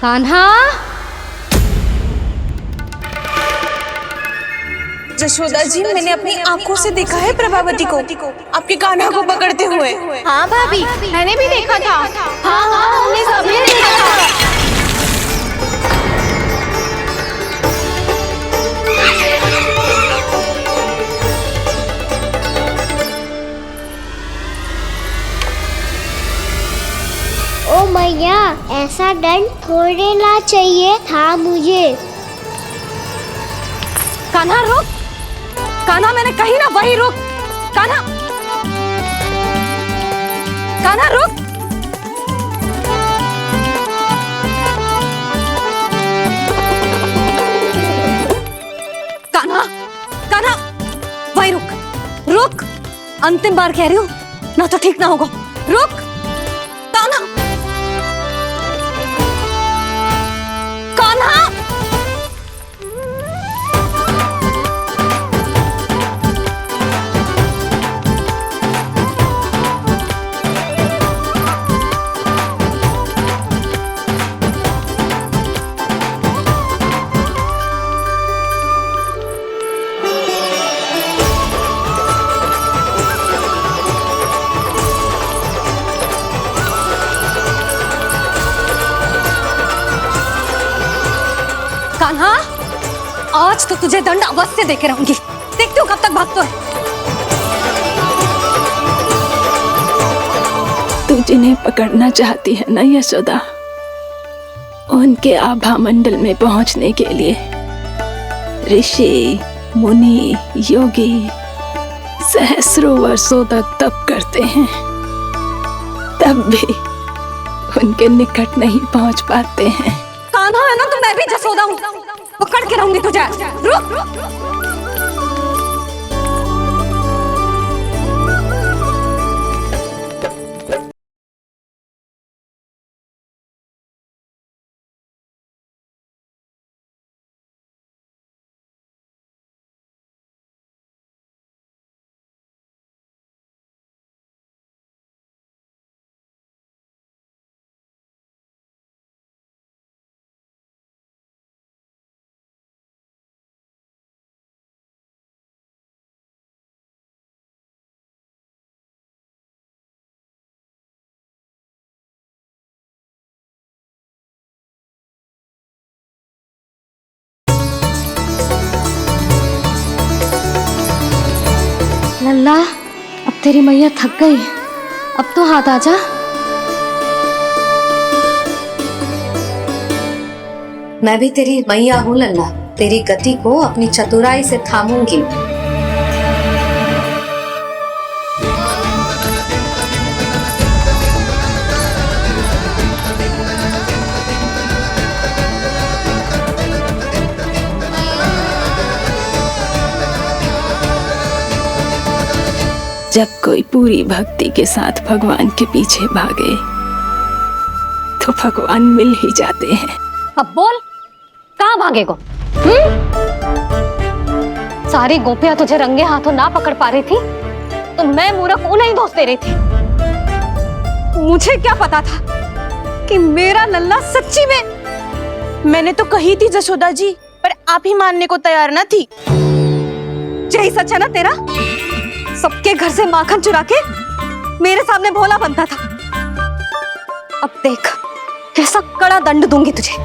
कान्हा, जशोदा जी, मैंने अपनी आंखों से देखा है प्रभावती को आपके कान्हा को पकड़ते हुए। हाँ भाभी, मैंने भी देखा था। हाँ हाँ, हमने सबने देखा था। ओ मैया, ऐसा दंड थोड़े ना चाहिए था मुझे। कान्हा रुक, कान्हा मैंने कही ना वही रुक। कान्हा, कान्हा रुक। कान्हा, कान्हा वही रुक, रुक। अंतिम बार कह रही हूँ, ना तो ठीक ना होगा। रुक कान्हा, कान्हा। कान्हा, आज तो तुझे दंड अवश्य देके रहूंगी। देखती हूँ कब तक भागते हो। तू जिन्हें पकड़ना चाहती है ना यशोदा, उनके आभा मंडल में पहुंचने के लिए ऋषि, मुनि, योगी सहस्रों वर्षों तक तप करते हैं, तब भी उनके निकट नहीं पहुंच पाते हैं। कान्हा है ना, तो मैं भी जसोदा हूँ, पकड़ के रहूंगी तुझे। रुक। लल्ला, अब तेरी मैया थक गई, अब तो हाथ आजा। मैं भी तेरी मैया हूँ लल्ला, तेरी गति को अपनी चतुराई से थामूंगी। जब कोई पूरी भक्ति के साथ भगवान के पीछे भागे तो भगवान मिल ही जाते हैं। अब बोल, कहाँ भागेगो? सारी गोपियां तुझे रंगे हाथों ना पकड़ पा रही थी, तो मैं मूर्ख उन्हें ही दोष दे रही थी। मुझे क्या पता था कि मेरा लल्ला सच्ची में। मैंने तो कही थी जशोदा जी, पर आप ही मानने को तैयार न थी। यही सच है ना तेरा? सबके घर से माखन चुरा के मेरे सामने भोला बनता था। अब देख कैसा कड़ा दंड दूंगी तुझे।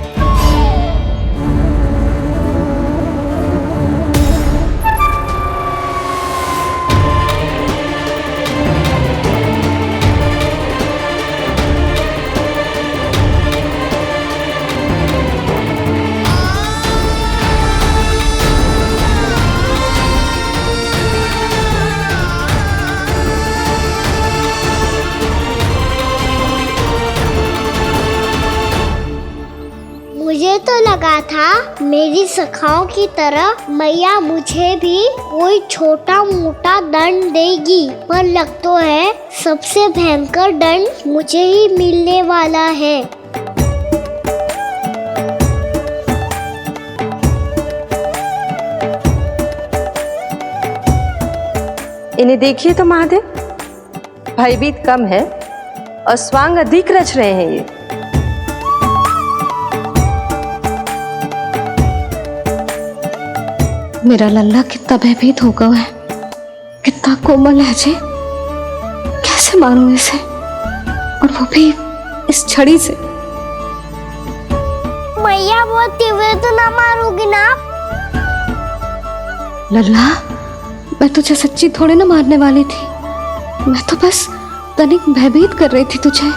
मुझे तो लगा था मेरी सखाओं की तरह मैया मुझे भी कोई छोटा मोटा दंड देगी, पर लग तो है सबसे भयंकर दंड मुझे ही मिलने वाला है। इन्हें देखिए तो महादेव, भयभीत कम है और स्वांग अधिक रच रहे हैं ये। मेरा लल्ला कितना भयभीत हो गया है, कितना कोमल है जी। कैसे मारूं इसे, और वो भी इस छड़ी से। मैया बहुत तीव्र तो ना मारोगी ना? लल्ला, मैं तुझे सच्ची थोड़ी ना मारने वाली थी, मैं तो बस तनिक भयभीत कर रही थी तुझे।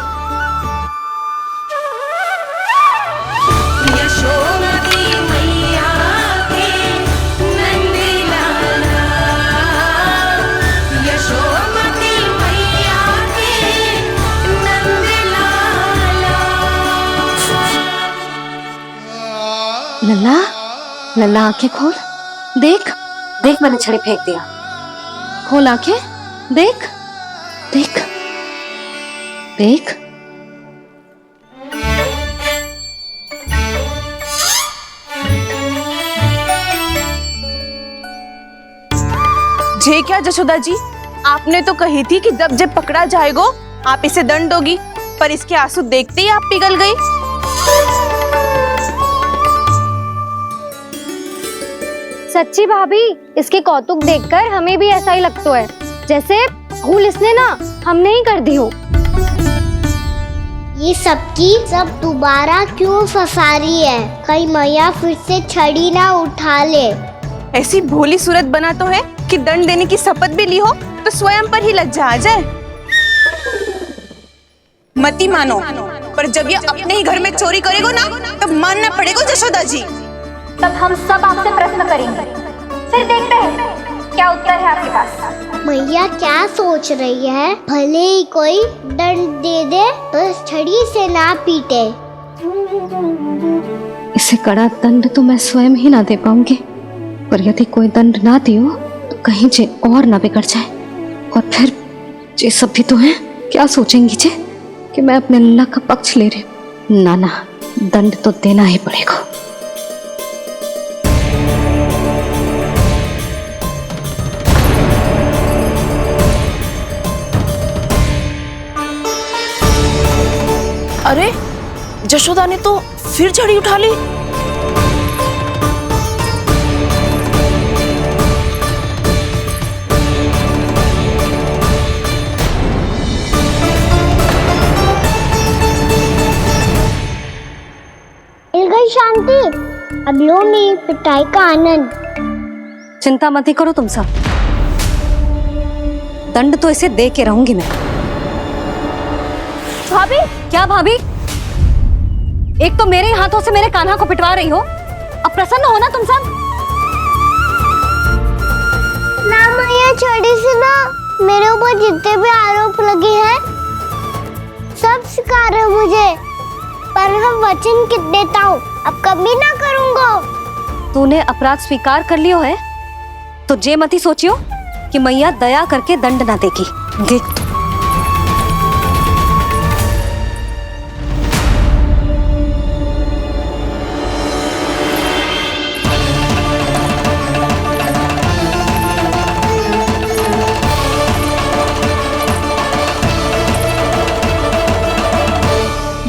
लल्ला, लल्ला आंखें खोल, देख देख, मैंने छड़ी फेंक दिया। खोल आंखें, देख देख देख। जे क्या जशोदा जी, आपने तो कही थी कि जब जब पकड़ा जाएगा आप इसे दंड दोगी, पर इसके आंसू देखते ही आप पिघल गई। सच्ची भाभी, इसके कौतुक देखकर हमें भी ऐसा ही लगता है, जैसे भूल इसने ना हमने ही कर दी हो। ये सबकी सब दोबारा क्यों फंसा रही है? कहीं मैया फिर से छड़ी ना उठा ले। ऐसी भोली सूरत बना तो है कि दंड देने की शपथ भी ली हो तो स्वयं पर ही लज्जा आ जाए। मती मानो, पर जब ये अपने ही घर में चोरी करेगो ना, तब मानना पड़ेगा जशोदा जी। तब हम सब आपसे प्रश्न करेंगे, फिर देखते हैं क्या उत्तर है आपके पास। मैया क्या सोच रही है? भले ही कोई दंड दे दे, बस छड़ी से ना पीटे। इसे कड़ा दंड तो मैं स्वयं ही ना दे पाऊंगी, पर यदि कोई दंड ना दियो तो कहीं जे और ना बिगड़ जाए, और फिर जे सब भी तो हैं, क्या सोचेंगी जे कि मैं अपने अल्लाह का पक्ष ले रही हूँ। ना ना, दंड तो देना ही पड़ेगा। अरे, जशोदा ने तो फिर छड़ी उठा ली। मिल गई शांति, अब लो मेरी पिटाई का आनंद। चिंता मत ही करो तुम सब, दंड तो इसे दे के रहूंगी मैं। भाभी, क्या भाभी? एक तो मेरे हाथों से मेरे कान्हा को पिटवा रही हो, अब प्रसन्न हो ना तुम सब? ना मैया, छड़ी से ना मेरे ऊपर जितने भी आरोप लगे हैं सब स्वीकार है मुझे, पर हम वचन कित देता हूँ, अब कभी ना करूँगा। तूने अपराध स्वीकार कर लियो है तो जे मत ही सोचियो कि मैया दया करके दंड ना देगी। देख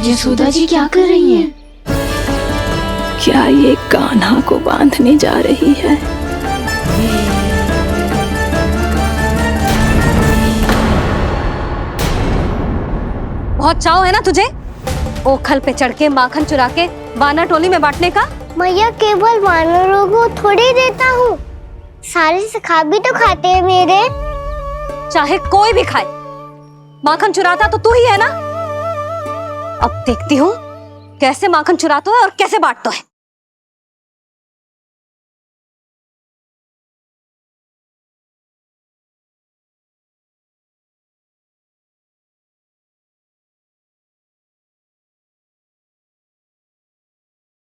यशोदा जी क्या कर रही हैं? क्या ये कान्हा को बांधने जा रही है? बहुत चाव है ना तुझे ओखल पे चढ़ के माखन चुरा के वानर टोली में बांटने का? मैया, केवल वानरों को थोड़ी देता हूँ, सारे सखा भी तो खाते हैं मेरे। चाहे कोई भी खाए, माखन चुराता तो तू ही है ना। अब देखती हूँ कैसे माखन चुराता है और कैसे बांटता है।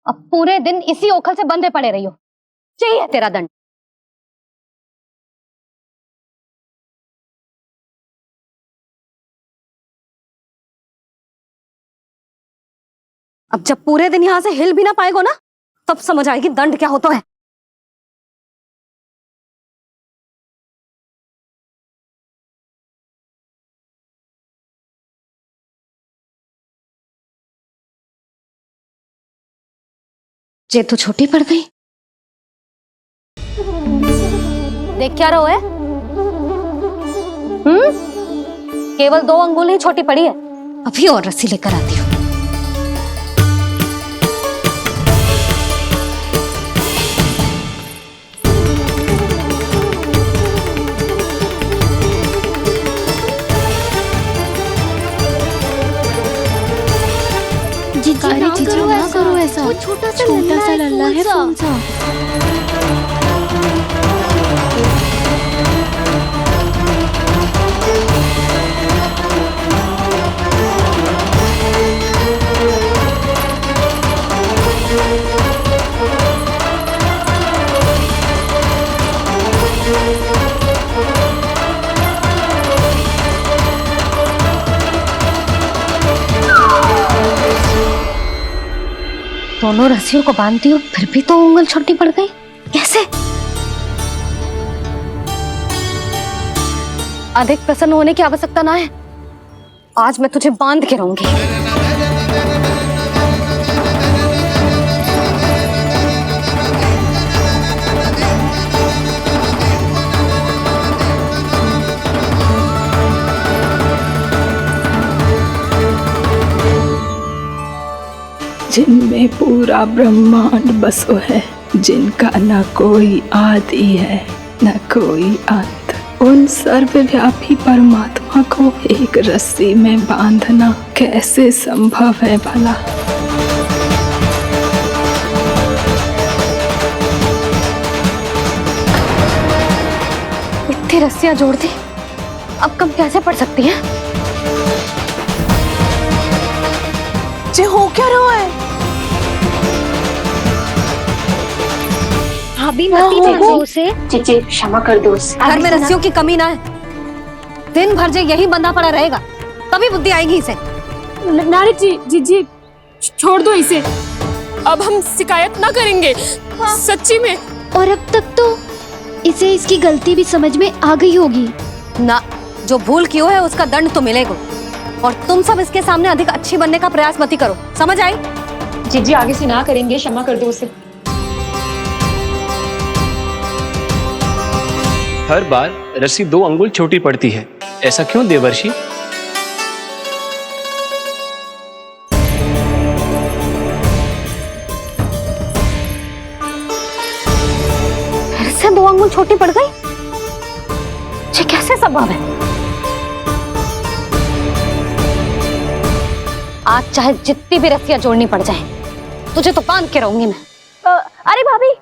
अब पूरे दिन इसी ओखल से बंधे पड़े रही हो, चाहिए तेरा दंड। अब जब पूरे दिन यहां से हिल भी ना पाएगो ना, तब समझ आएगी दंड क्या होता है। जे तू छोटी पड़ गई देख क्या रहो है? केवल 2 अंगुल ही छोटी पड़ी है, अभी और रस्सी लेकर आती हूँ। जीजी ना करो ऐसा। वो छोटा सा लल्ला है कौन सा? दोनों रस्सियों को बांधती हूँ, फिर भी तो उंगल छोटी पड़ गई। कैसे? अधिक प्रसन्न होने की आवश्यकता ना है, आज मैं तुझे बांध के रहूंगी। जिनमें पूरा ब्रह्मांड बसो है, जिनका न कोई आदि है न कोई अंत, उन सर्वव्यापी परमात्मा को एक रस्सी में बांधना कैसे संभव है भला? इतनी रस्सियां जोड़ दी, अब कम कैसे पड़ सकती हैं? जे हो क्या रहा है? भाभी मती मारो उसे। जीजी क्षमा कर दो उसे। घर में रस्सियों की कमी ना है, दिन भर जो यही बंधा पड़ा रहेगा तभी बुद्धि आएगी इसे। नारी जी जीजी छोड़ दो इसे, अब हम शिकायत ना करेंगे। सच्ची में। और अब तक तो इसे इसकी गलती भी समझ में आ गई होगी ना। जो भूल की है उसका दंड तो मिलेगा, और तुम सब इसके सामने अधिक अच्छी बनने का प्रयास मत करो, समझ आई? जीजी आगे से ना करेंगे, क्षमा कर दो उसे। हर बार रस्सी 2 अंगुल छोटी पड़ती है, ऐसा क्यों देवर्षि? फिर से 2 अंगुल छोटी पड़ गई? ये कैसे संभव है? आज चाहे जितनी भी रस्सियां जोड़नी पड़ जाए, तुझे तो बांध के रहूंगी मैं। अरे भाभी,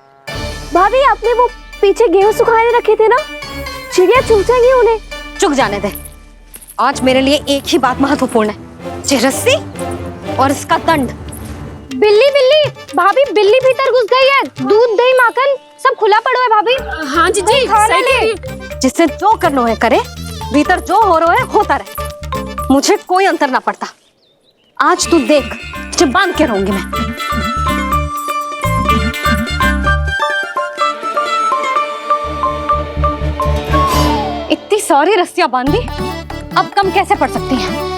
भाभी आपने वो पीछे गेहूं सुखाए रखे थे ना, चिड़िया चुग जाएंगी उन्हें। चुक जाने दे, आज मेरे लिए एक ही बात महत्वपूर्ण है, ये रस्सी और इसका दंड। बिल्ली बिल्ली, भाभी बिल्ली भीतर घुस गई है, दूध दही माखन सब खुला पड़ो है भाभी। हाँ जीजी सही कह रही है। जिससे जो करना है करे, भीतर जो हो रहा है होता रहे, मुझे कोई अंतर ना पड़ता। आज तू देख, तुझे बांध के रहूंगी मैं। इतनी सारी रस्सियां बांधी, अब कम कैसे पड़ सकती हैं?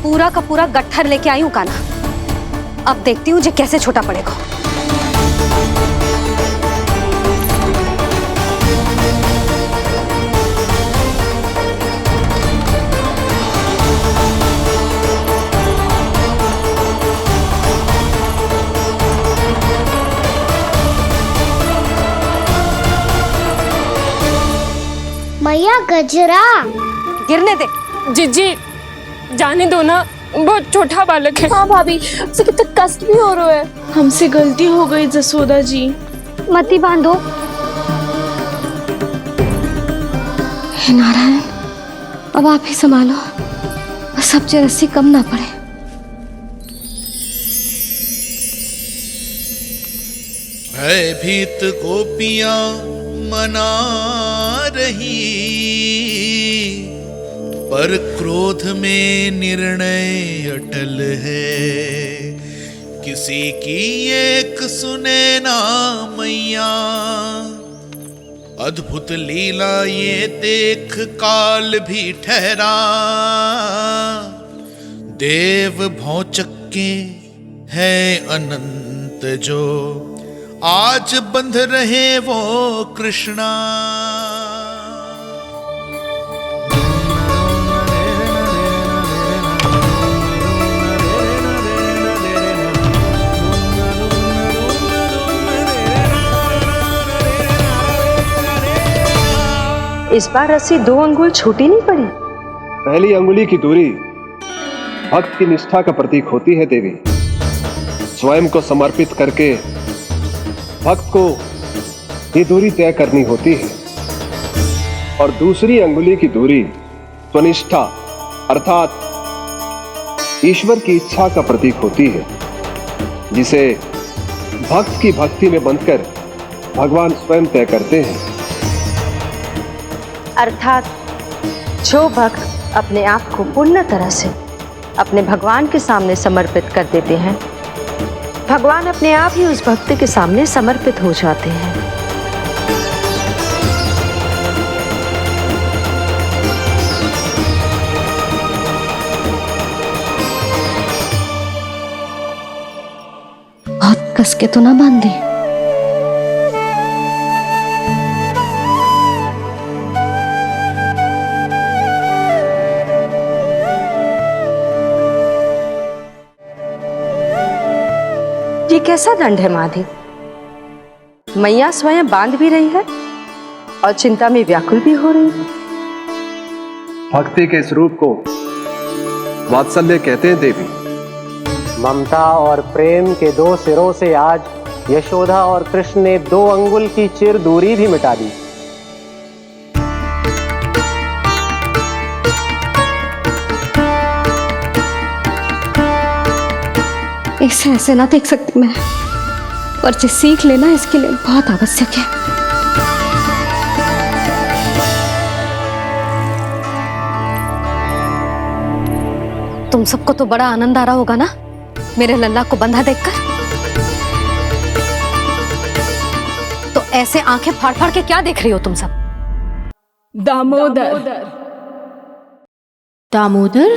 पूरा का पूरा गट्ठर लेके आई हूँ काना, अब देखती हूँ जे कैसे छोटा पड़ेगा। मैया गजरा गिरने दे। जीजी जाने दो ना, बहुत छोटा बालक है। हाँ भाभी, उसे कितना कष्ट भी हो रहा है। हमसे गलती हो गई जसोदा जी। मती बांधो। हे नारायण, अब आप ही संभालो, बस अब जे रस्सी कम ना पड़े। भयभीत गोपियां मना रही, पर क्रोध में निर्णय अटल है, किसी की एक सुने ना मैया। अद्भुत लीला ये देख काल भी ठहरा, देव भौचक्के है अनंत जो, आज बंध रहे वो कृष्णा। इस बार रस्सी 2 अंगुल छोटी नहीं पड़ी। पहली अंगुली की दूरी भक्त की निष्ठा का प्रतीक होती है देवी। स्वयं को समर्पित करके भक्त को ये दूरी तय करनी होती है। और दूसरी अंगुली की दूरी स्वनिष्ठा अर्थात ईश्वर की इच्छा का प्रतीक होती है, जिसे भक्त की भक्ति में बंधकर भगवान स्वयं तय करते हैं। अर्थात जो भक्त अपने आप को पूर्ण तरह से अपने भगवान के सामने समर्पित कर देते हैं, भगवान अपने आप ही उस भक्त के सामने समर्पित हो जाते हैं। बहुत कस के तो ना बांधी। ये कैसा दंड है माधे? मैया स्वयं बांध भी रही है और चिंता में व्याकुल भी हो रही है। भक्ति के इस रूप को वात्सल्य कहते हैं देवी। ममता और प्रेम के 2 सिरों से आज यशोदा और कृष्ण ने 2 अंगुल की चिर दूरी भी मिटा दी। इसे ऐसे ना देख सकती मैं, और जो सीख लेना इसके लिए बहुत आवश्यक है। तुम सबको तो बड़ा आनंद आ रहा होगा ना मेरे लल्ला को बंधा देखकर। तो ऐसे आंखें फाड़ फाड़ के क्या देख रही हो तुम सब? दामोदर। दामोदर?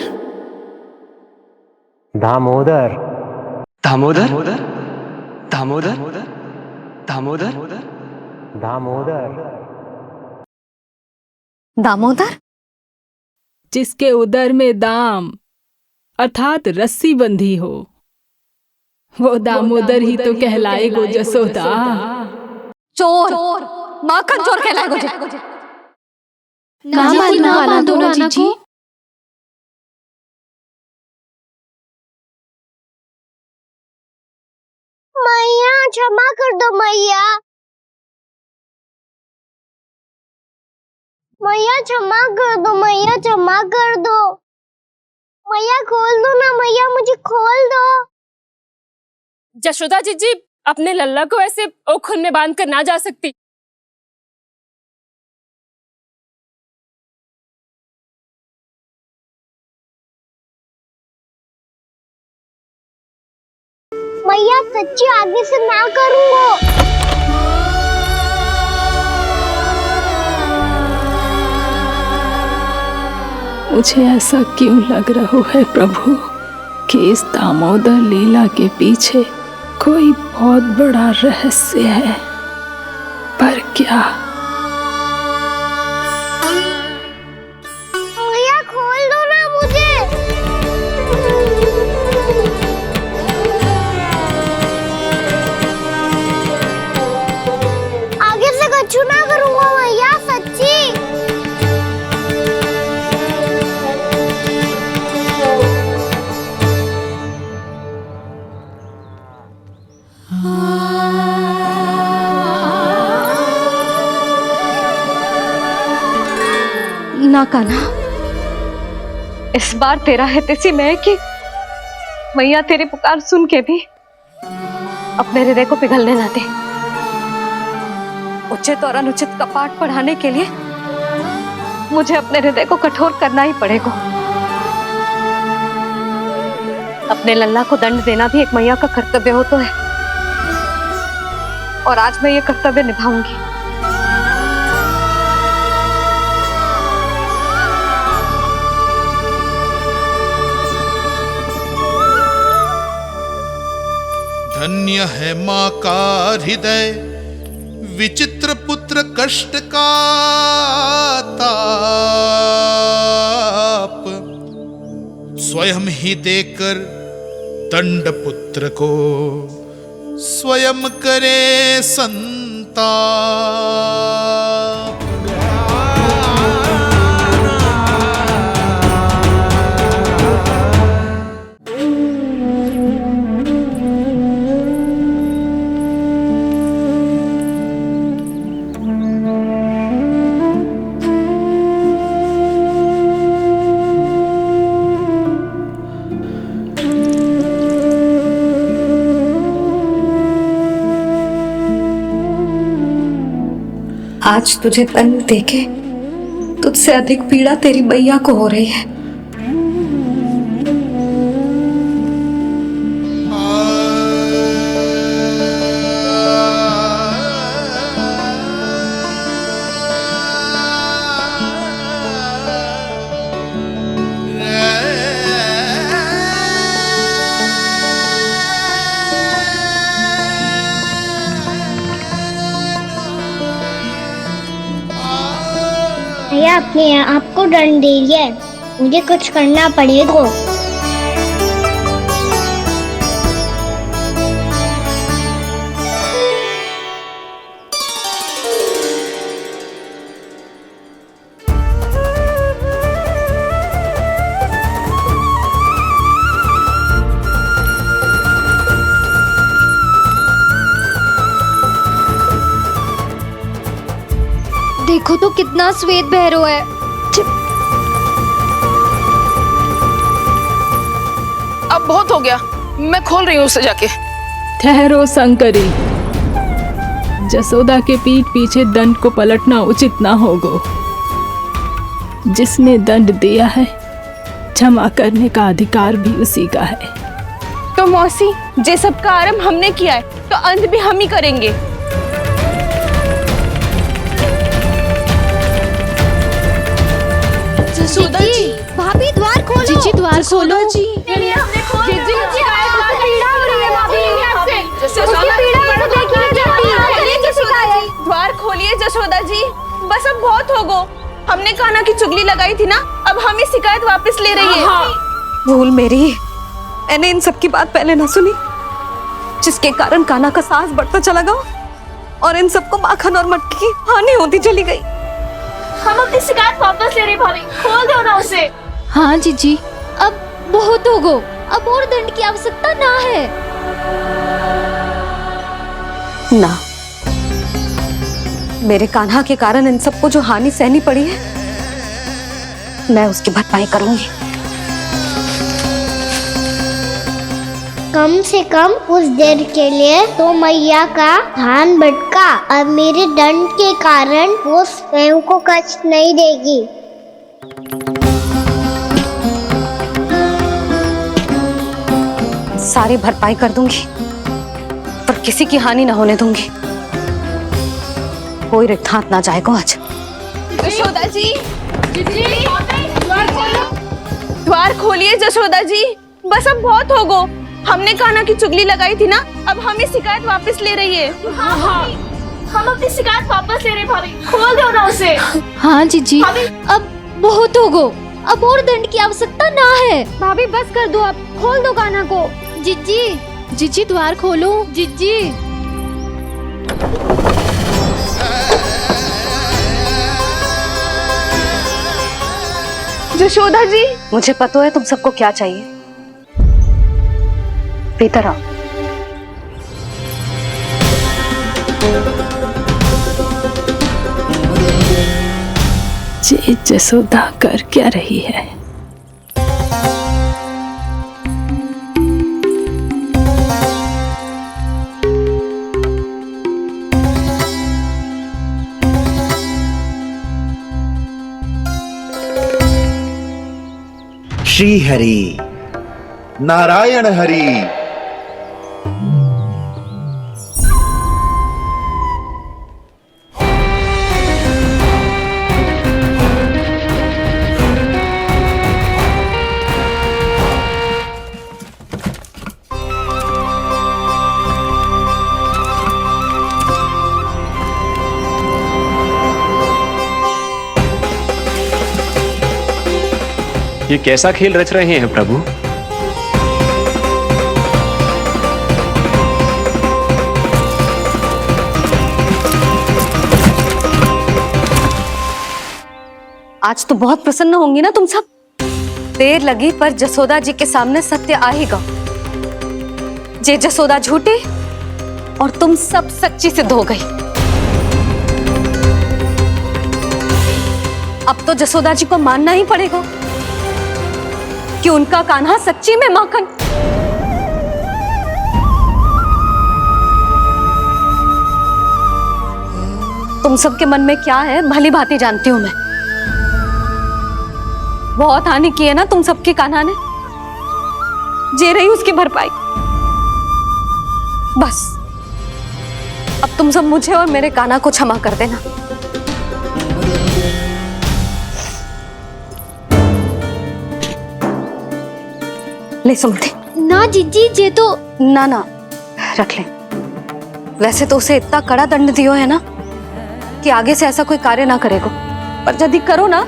दामोदर। दामोदर दामोदर दामोदर दामोदर। दामोदर? जिसके उदर में दाम अर्थात रस्सी बंधी हो, वो दामोदर ही तो कहलाएगो जसोदा। चोर, माखन चोर कहलाएगो जी। ना बांधो दोनों जीजी। मैया क्षमा कर दो मैया। मैया क्षमा कर दो, मैया क्षमा कर दो। मैया खोल दो ना मैया, मुझे खोल दो। जशोदा जीजी अपने लल्ला को ऐसे ओखुन में बांध कर ना जा सकती। मैया सच्ची आगे से ना करूंगा। मुझे ऐसा क्यों लग रहा है प्रभु कि इस दामोदर लीला के पीछे कोई बहुत बड़ा रहस्य है, पर क्या? मैया खोल दो ना मुझे। आगे से कछु ना करूंगा मैया, सच्ची। ना कान्हा, इस बार तेरा है तेसी मैं कि मैया तेरी पुकार सुन के भी अपने हृदय को पिघलने ना दे। उचित और अनुचित कपाट पढ़ाने के लिए मुझे अपने हृदय को कठोर करना ही पड़ेगा। अपने लल्ला को दंड देना भी एक मैया का कर्तव्य हो तो है, और आज मैं ये कर्तव्य निभाऊंगी। धन्य है माँ का हृदय, विचित्र पुत्र कष्ट का ताप, स्वयं ही देकर दंड पुत्र को स्वयं करे संताप। आज तुझे दंड देके तुझसे अधिक पीड़ा तेरी मैया को हो रही है। भैया अपने आप को दंड दे रही है, मुझे कुछ करना पड़ेगा। देखो तो कितना श्वेत भैरव है। अब बहुत हो गया, मैं खोल रही हूँ उसे जाके। ठहरो शंकरी, जसोदा के पीठ पीछे दंड को पलटना उचित ना होगा। जिसने दंड दिया है, क्षमा करने का अधिकार भी उसी का है। तो मौसी, जे सब का आरंभ हमने किया है तो अंत भी हम ही करेंगे। जसोदा जी, भाभी द्वार खोलो। जी द्वार खोलो जी। द्वार खोलिए जसोदा जी, बस अब बहुत हो गो। हमने कान्हा की चुगली लगाई थी ना, अब हम ये शिकायत वापस ले रही है। भूल मेरी, मैंने इन सब की बात पहले ना सुनी, जिसके कारण कान्हा का साहस बढ़ता चला गया और इन सबको माखन और मटकी की हानि होती चली गई। हम अपनी शिकायत वापस ले रहे भाभी, खोल दो ना उसे। हाँ जीजी, अब बहुत हो गो, अब और दंड की आवश्यकता ना है। ना, मेरे कान्हा के कारण इन सबको जो हानि सहनी पड़ी है, मैं उसकी भरपाई करूंगी। कम से कम उस देर के लिए तो मैया का ध्यान भटका, अब मेरे दंड के कारण वो स्वयं को कष्ट नहीं देगी। सारी भरपाई कर दूंगी, पर किसी की हानि न होने दूंगी। कोई रिक्त हाथ ना जाएगा आज। जसोदा जी, द्वार खोलिए जसोदा जी, बस अब बहुत हो गो। हमने कान्हा की चुगली लगाई थी ना, अब हम ये शिकायत वापस ले रही है। हम अपनी शिकायत वापस ले रहे भाभी, खोल दो ना उसे। हाँ जीजी, अब बहुत हो गो, अब और दंड की आवश्यकता ना है। भाभी बस कर दो, अब खोल दो कान्हा को। जीजी, जीजी द्वार खोलो। जीजी, जशोदा जी, मुझे पता है तुम सबको क्या चाहिए। भीतर आओ। ये जसोदा कर क्या रही है? श्री हरि, नारायण हरि। ये कैसा खेल रच रहे हैं प्रभु? आज तो बहुत प्रसन्न होंगी ना तुम सब। देर लगी पर जसोदा जी के सामने सत्य आएगा। जे जसोदा झूठी और तुम सब सच्ची सिद्ध हो गई। अब तो जसोदा जी को मानना ही पड़ेगा कि उनका कान्हा सच्ची में माखन। तुम सबके मन में क्या है भली भांति जानती हूं मैं। बहुत हानि की है ना तुम सबकी कान्हा ने। जे रही उसकी भरपाई। बस अब तुम सब मुझे और मेरे कान्हा को क्षमा कर देना। ले सुमति। ना जीजी, जे तो ना ना रख ले। वैसे तो उसे इतना कड़ा दंड दियो है ना कि आगे से ऐसा कोई कार्य ना करेगा। पर यदि करो ना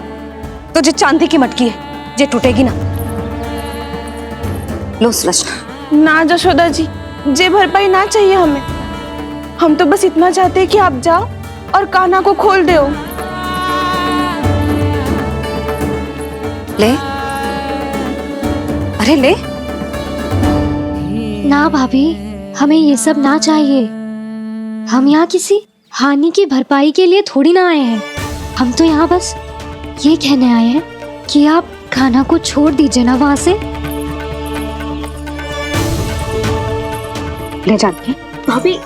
तो जो चांदी की मटकी है जे टूटेगी ना। लो सुलझ। ना जशोदा जी, जे भरपाई ना चाहिए हमें। हम तो बस इतना चाहते हैं कि आप जाओ और कान्हा को खोल दो। ले, अरे ले। ना भाभी, हमें ये सब ना चाहिए। हम यहाँ किसी हानि की भरपाई के लिए थोड़ी ना आए हैं। हम तो यहाँ बस ये कहने आए हैं कि आप कान्हा को छोड़ दीजिए ना वहां से। ले जाती है। भाभी,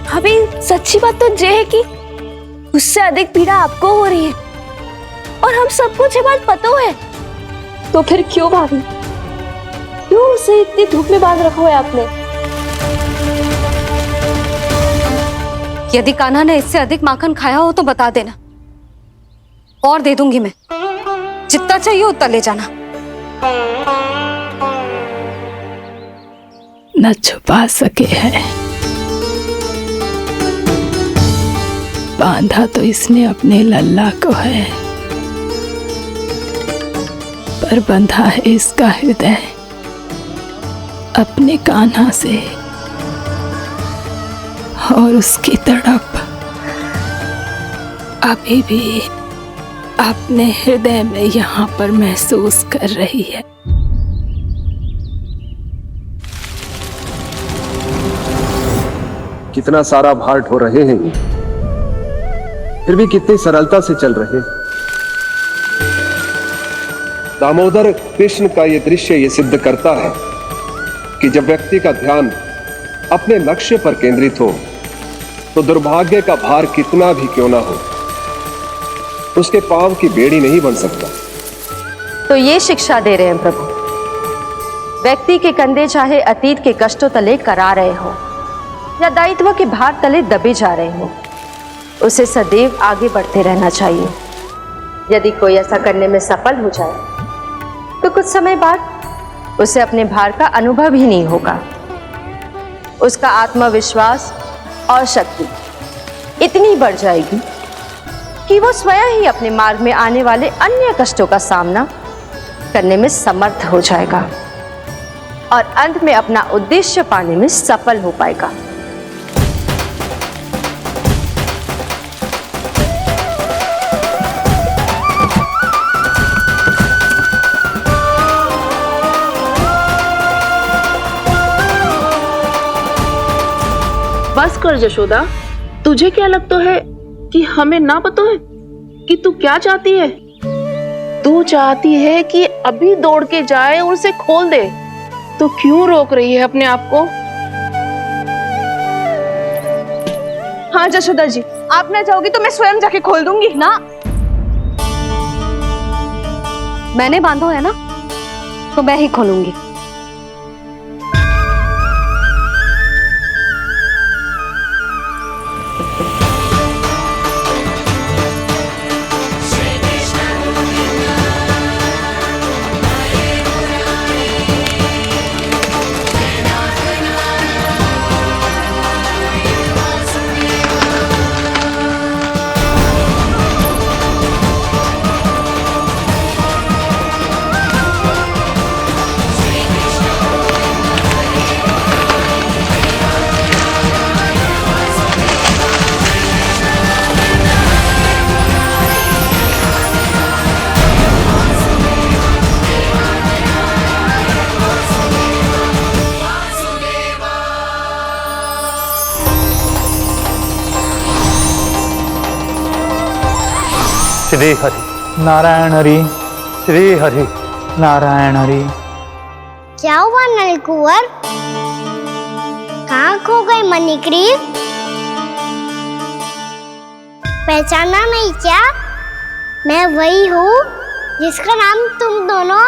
भाभी सच्ची बात तो ये है कि उससे अधिक पीड़ा आपको हो रही है और हम सबको ये बात पता है। तो फिर क्यों भाभी, क्यों उसे इतनी धूप में बांध रखा है आपने? यदि कान्हा ने इससे अधिक माखन खाया हो तो बता देना और दे दूंगी मैं। जितना चाहिए उतना ले जाना। न छुपा सके हैं। बांधा तो इसने अपने लल्ला को है, पर बंधा है इसका हृदय अपने कान्हा से। और उसकी तड़प अभी भी अपने हृदय में यहाँ पर महसूस कर रही है। कितना सारा भार ढो रहे हैं, फिर भी कितनी सरलता से चल रहे हैं। दामोदर कृष्ण का यह दृश्य ये सिद्ध करता है कि जब व्यक्ति का ध्यान अपने लक्ष्य पर केंद्रित हो तो दुर्भाग्य का भार कितना भी क्यों ना हो, उसके पांव की बेड़ी नहीं बन सकता। तो ये शिक्षा दे रहे हैं प्रभु। व्यक्ति के कंधे चाहे अतीत के कष्टों तले करा रहे हो या दायित्व के भार तले दबे जा रहे हो, उसे सदैव आगे बढ़ते रहना चाहिए। यदि कोई ऐसा करने में सफल हो जाए तो कुछ समय बाद उसे अपने भार का अनुभव ही नहीं होगा। उसका आत्मविश्वास और शक्ति इतनी बढ़ जाएगी कि वो स्वयं ही अपने मार्ग में आने वाले अन्य कष्टों का सामना करने में समर्थ हो जाएगा और अंत में अपना उद्देश्य पाने में सफल हो पाएगा। बस कर जशोदा, तुझे क्या लगता है कि हमें ना पता है कि तू क्या चाहती है? तू चाहती है कि अभी दौड़ के जाए और उसे खोल दे, तो क्यों रोक रही है अपने आप को? हाँ जशोदा जी, आप ना चाहोगी तो मैं स्वयं जाके खोल दूंगी। ना, मैंने बांधो है ना, तो मैं ही खोलूंगी। श्री हरि नारायण हरि, श्री हरि नारायण हरि। क्या हुआ नलकुंवर? कहाँ खो गए मणिग्रीव? पहचाना नहीं क्या? मैं वही हूँ जिसका नाम तुम दोनों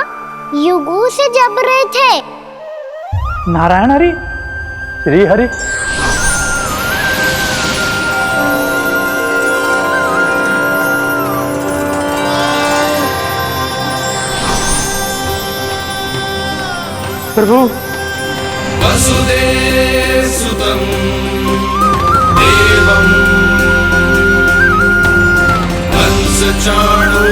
युगों से जप रहे थे। नारायण हरि, श्री हरि। प्रभु वसुदेव सुतं देवं कंसचाणूरमर्दनम्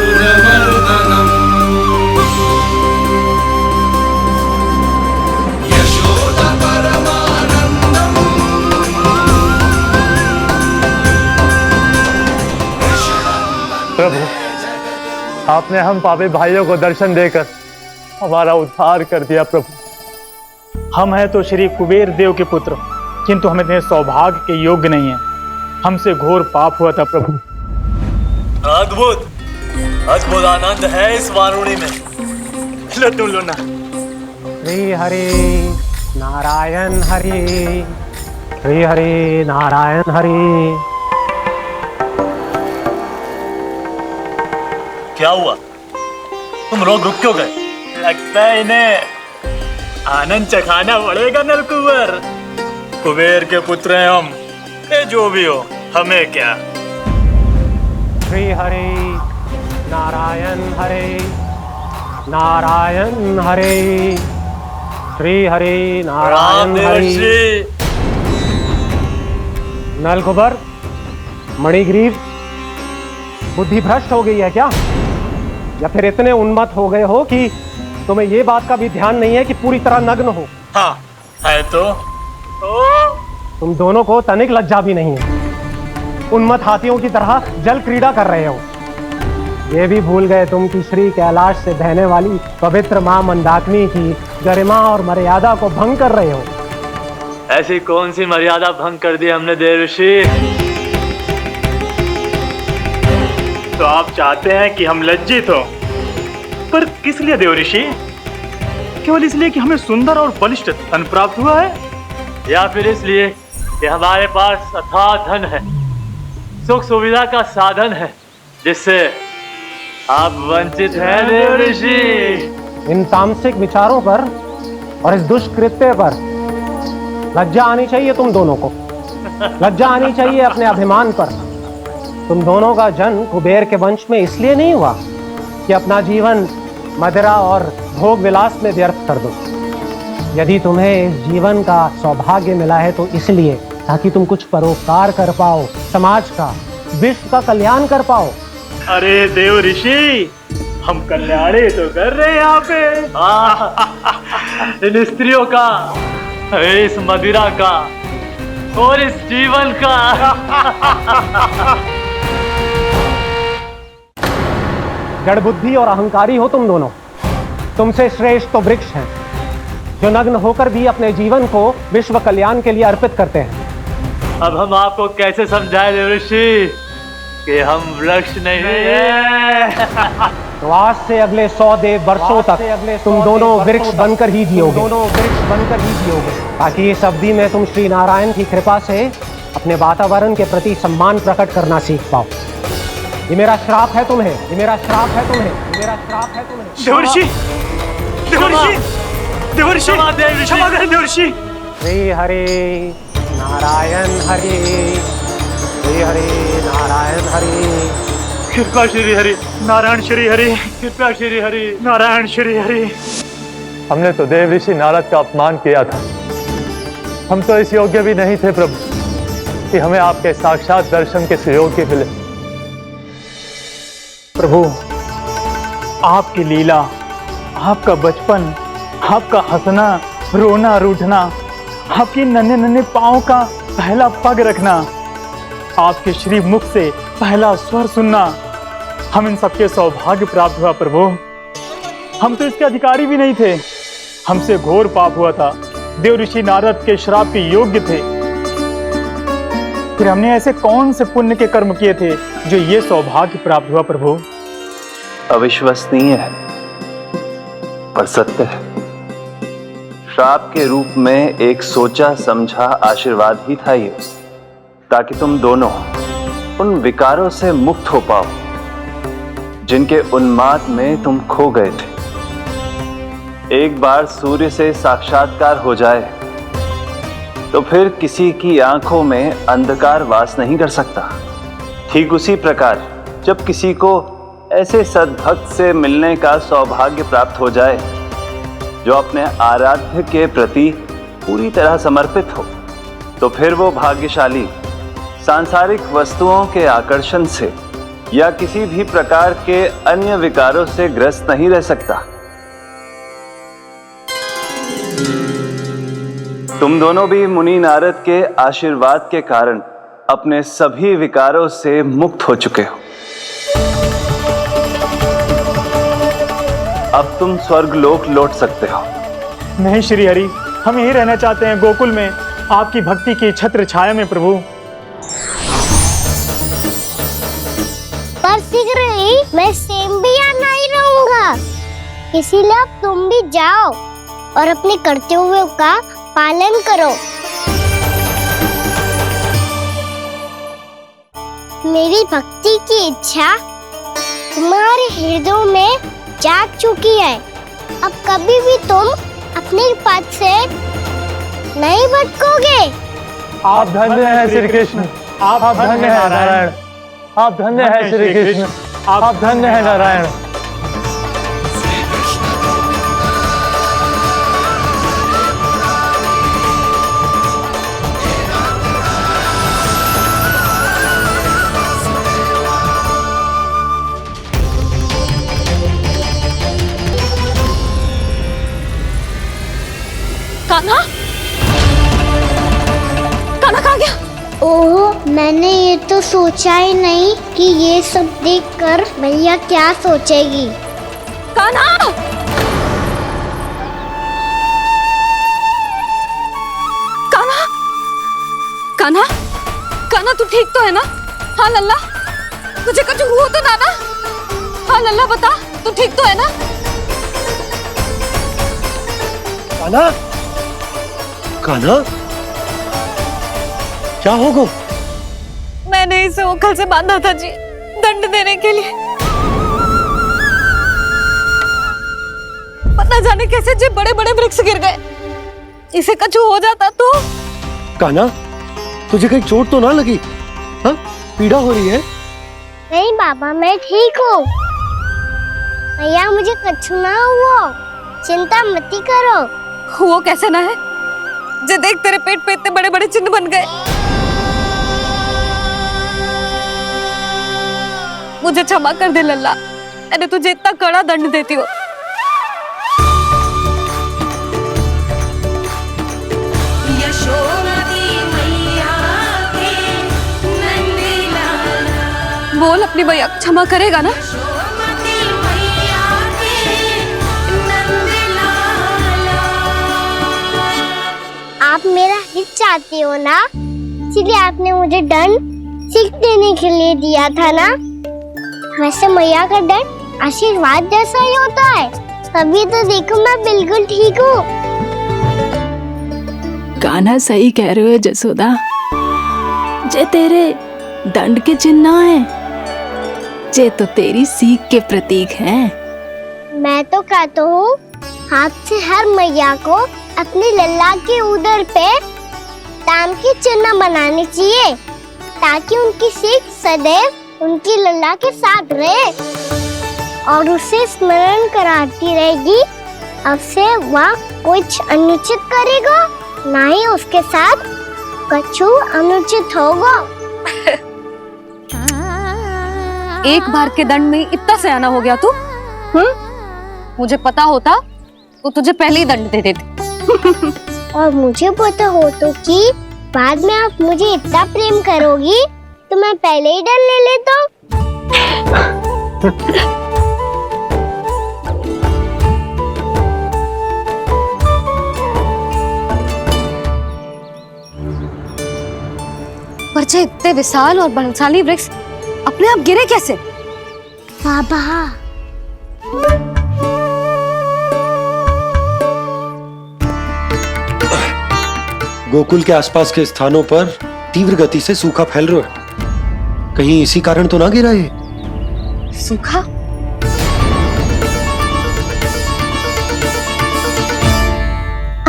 यशोदा परमानंदम्। प्रभु, आपने हम पापी भाइयों को दर्शन देकर हमारा उद्धार कर दिया। प्रभु, हम हैं तो श्री कुबेर देव के पुत्र, किंतु हम इतने सौभाग्य के योग्य नहीं हैं। हमसे घोर पाप हुआ था। प्रभु, अद्भुत अद्भुत आनंद है इस वारुणी में। लो तुम लो ना। श्री हरि नारायण हरि, श्री हरि नारायण हरि। क्या हुआ? तुम रोक रुक क्यों गए? लगता है इन्हें आनंद चखाना पड़ेगा नलकुंवर। कुबेर के पुत्र हैं हम, ये जो भी हो हमें क्या। श्री हरि नारायण हरि, नारायण हरि, श्री हरि नारायण हरि। नलकुबर, मणिग्रीव, बुद्धि भ्रष्ट हो गई है क्या? या फिर इतने उन्मत्त हो गए हो कि तुम्हें ये बात का भी ध्यान नहीं है कि पूरी तरह नग्न हो? हाँ है तो तुम दोनों को तनिक लज्जा भी नहीं है। उन्मत्त हाथियों की तरह जल क्रीड़ा कर रहे हो। ये भी भूल गए तुम कि श्री कैलाश से बहने वाली पवित्र मां मंदाकिनी की गरिमा और मर्यादा को भंग कर रहे हो। ऐसी कौन सी मर्यादा भंग कर दी हमने देव ऋषि? तो आप चाहते हैं कि हम लज्जित हो, पर किस लिए देव ऋषि? केवल इसलिए कि हमें सुंदर और बलिष्ठ धन प्राप्त हुआ है, या फिर इसलिए कि हमारे पास अथाह धन है, सुख सुविधा का साधन है, जिससे आप वंचित हैं देव ऋषि? इन तामसिक विचारों पर और इस दुष्कृत्य पर लज्जा आनी चाहिए तुम दोनों को। लज्जा आनी चाहिए अपने अभिमान पर। तुम दोनों का जन्म कुबेर के वंश में इसलिए नहीं हुआ कि अपना जीवन मदिरा और भोग विलास में व्यर्थ कर दो। यदि तुम्हें इस जीवन का सौभाग्य मिला है तो इसलिए ताकि तुम कुछ परोपकार कर पाओ, समाज का, विश्व का कल्याण कर पाओ। अरे देव ऋषि, हम कल्याणी तो कर रहे हैं यहाँ पे। इन स्त्रियों का, इस मदिरा का और इस जीवन का। जड़ बुद्धि और अहंकारी हो तुम दोनों। तुमसे श्रेष्ठ तो वृक्ष हैं, जो नग्न होकर भी अपने जीवन को विश्व कल्याण के लिए अर्पित करते हैं। अब हम आपको कैसे समझाएं देव ऋषि कि हम वृक्ष नहीं हैं? तो आज से अगले 100 देव वर्षों तक तुम दोनों वृक्ष बनकर ही जियोगे, ताकि इस अवधि में तुम श्री नारायण की कृपा से अपने वातावरण के प्रति सम्मान प्रकट करना सीख पाओ। ये मेरा श्राप है तुम्हें, ये मेरा श्राप है तुम्हें, ये मेरा श्राप है तुम्हें। देव ऋषि, देवर्षि, देवर्षि, क्षमा करें देवर्षि। श्री हरि नारायण हरि, श्री हरि नारायण हरि। कृपा श्री हरि नारायण श्री हरि, कृपा श्री हरि नारायण श्री हरि। हमने तो देव ऋषि नारद का अपमान किया था। हम तो इस योग्य भी नहीं थे प्रभु कि हमें आपके साक्षात दर्शन के सुयोग्य मिले। प्रभु, आपकी लीला, आपका बचपन, आपका हंसना, रोना, रूठना, आपकी नन्हे नन्हे पाँव का पहला पग रखना, आपके श्री मुख से पहला स्वर सुनना, हम इन सबके सौभाग्य प्राप्त हुआ प्रभु। हम तो इसके अधिकारी भी नहीं थे। हमसे घोर पाप हुआ था, देव ऋषि नारद के श्राप के योग्य थे। फिर हमने ऐसे कौन से पुण्य के कर्म किए थे जो ये सौभाग्य प्राप्त हुआ प्रभु? अविश्वसनीय है पर सत्य है। श्राप के रूप में एक सोचा समझा आशीर्वाद ही था ये, ताकि तुम दोनों उन विकारों से मुक्त हो पाओ जिनके उन्माद में तुम खो गए थे। एक बार सूर्य से साक्षात्कार हो जाए तो फिर किसी की आंखों में अंधकार वास नहीं कर सकता। ठीक उसी प्रकार जब किसी को ऐसे सद्भक्त से मिलने का सौभाग्य प्राप्त हो जाए जो अपने आराध्य के प्रति पूरी तरह समर्पित हो, तो फिर वो भाग्यशाली सांसारिक वस्तुओं के आकर्षण से या किसी भी प्रकार के अन्य विकारों से ग्रस्त नहीं रह सकता। तुम दोनों भी मुनि नारद के आशीर्वाद के कारण अपने सभी विकारों से मुक्त हो चुके हो। अब तुम स्वर्गलोक लौट सकते हो। नहीं श्री हरि, हम यहीं रहना चाहते हैं, गोकुल में, आपकी भक्ति की छत्र छाया में प्रभु। पर शीघ्र ही मैं सेम्बिया नहीं रहूंगा, इसीलिए अब तुम भी जाओ और अपने कर्तव्यों का पालन करो। मेरी भक्ति की इच्छा तुम्हारे हृदय में जाग चुकी है। अब कभी भी तुम अपने पथ से नहीं भटकोगे। आप धन्य हैं श्री कृष्ण, आप धन्य हैं नारायण, आप धन्य हैं श्री कृष्ण, आप धन्य हैं नारायण। कान्हा, कान्हा कहाँ गया? ओह, मैंने ये तो सोचा ही नहीं कि ये सब देखकर मैया क्या सोचेगी। कान्हा! कान्हा! कान्हा! कान्हा, तू ठीक तो है ना? हाँ लल्ला, तुझे कुछ हुआ तो ना? हाँ लल्ला, बता, तू ठीक तो है ना? कान्हा, कान्हा, क्या होगा? मैंने इसे ओखल से बांधा था जी, दंड देने के लिए। पता जाने कैसे जी बड़े बड़े वृक्ष गिर गए। इसे कुछ हो जाता तो? कान्हा, तुझे कहीं चोट तो ना लगी? हाँ, पीड़ा हो रही है? नहीं बाबा, मैं ठीक हूँ। भैया, मुझे कुछ ना हुआ, चिंता मत करो। वो कैसे ना है? जे देख, तेरे पेट पे इतने बड़े बड़े चिन्ह बन गए। मुझे क्षमा कर दे लल्ला, मैंने तुझे इतना कड़ा दंड देती हो। बोल अपनी भैया, क्षमा करेगा ना? आप मेरा हित चाहते हो ना, इसलिए आपने मुझे दंड सीख देने के लिए दिया था ना। वैसे मैया का दंड आशीर्वाद जैसा ही होता है, तभी तो देखो मैं बिल्कुल ठीक हूँ। कान्हा सही कह रहे हो जसोदा, जे तेरे दंड के चिन्ह है, जे तो तेरी सीख के प्रतीक हैं। मैं तो कहता हूँ हाथ से हर मैया को अपनी लल्ला के उदर पे ताम के चिन्ह बनाने चाहिए, ताकि उनकी सीख सदैव उनकी लल्ला के साथ रहे और उसे स्मरण कराती रहेगी। अब से वह कुछ अनुचित करेगा, ना ही उसके साथ कछु अनुचित होगा। एक बार के दंड में इतना सयाना हो गया तू? मुझे पता होता तो तुझे पहले ही दंड दे देती। और मुझे पता हो तो कि बाद में आप मुझे इतना प्रेम करोगी तो मैं पहले ही डर ले लेता हूँ। पर इतने विशाल और बलशाली वृक्ष अपने आप गिरे कैसे? बाबा, गोकुल के आसपास के स्थानों पर तीव्र गति से सूखा फैल रहा है। कहीं इसी कारण तो ना गिरा ये? सूखा?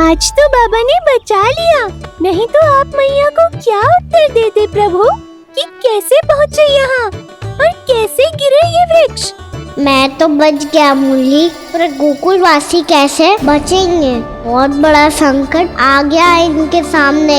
आज तो बाबा ने बचा लिया, नहीं तो आप मैया को क्या उत्तर देते प्रभु कि कैसे पहुँचे यहाँ और कैसे गिरे ये वृक्ष? मैं तो बच गया मुरली, पर गोकुल वासी कैसे बचेंगे? बहुत बड़ा संकट आ गया है इनके सामने।